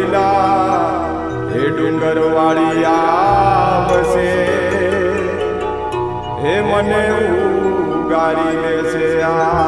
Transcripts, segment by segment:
કોયલા હે ડુંગર વાળિયા બસે હે મને ઉગારી લેશે આ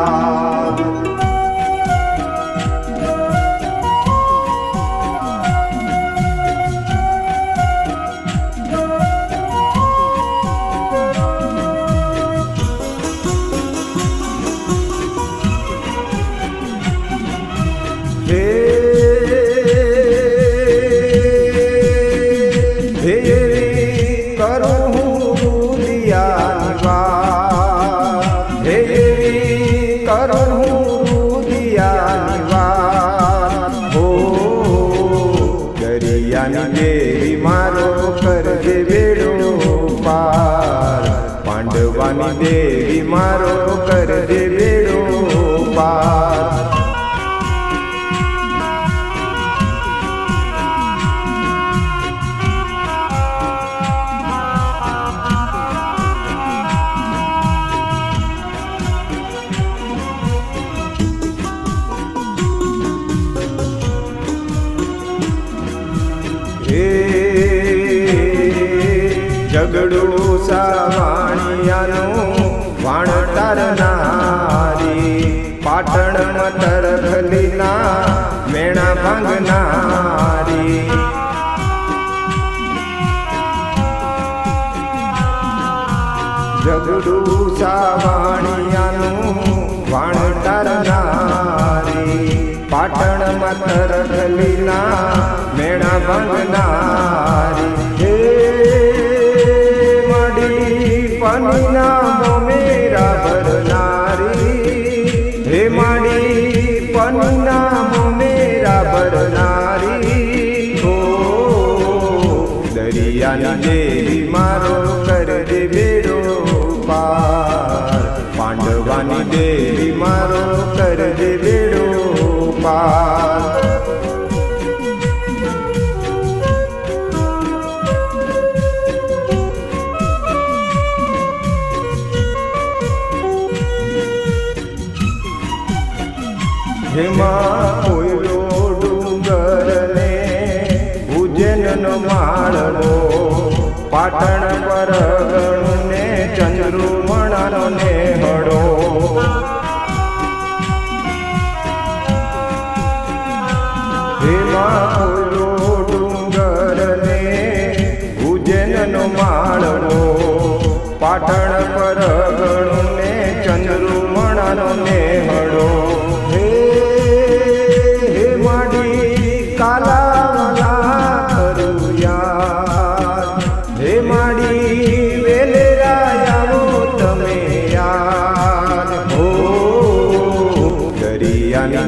દેવી મારો કરજે બેડો પાર પાંડવાની દેવી મારો કરજે બેડો પાર ઝઘડું સાવાણિયાનું વાણતાર નારી પાટણ મતર ખલીના મેણા ભાંગનારી ઝઘડું સાવાણિયાનું વાણતાર નારી પાટણ મતર ખલીના મેણા ભાંગનારી પનીના મેરા ભરનારી હે માડી પનીના મેરા ભરનારી હો દરિયાની દેવી મારો કરજે બેડો પાર પાંડવાની દેવી મારો કરજે બેડો પાર हेमा कोयलो डूंगर ने उज्जैन नो माळो पाटण परगणु ने चंद्रुमणा नो नेहड़ो हेमा कोयलो डूंगर ने उज्जैन नो माळो पाटण परगणु ने चंद्रुमणा नो नेहड़ो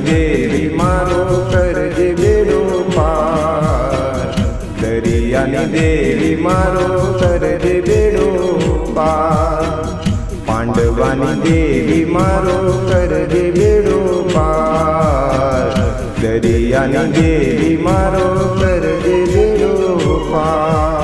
દેવી મારો કરજે બેડો પાર દરિયાની દેવી મારો કરજે બેડો પાર પાંડવાની દેવી મારો કરજે બેડો પાર દરિયાની દેવી મારો કરજે બેડો પાર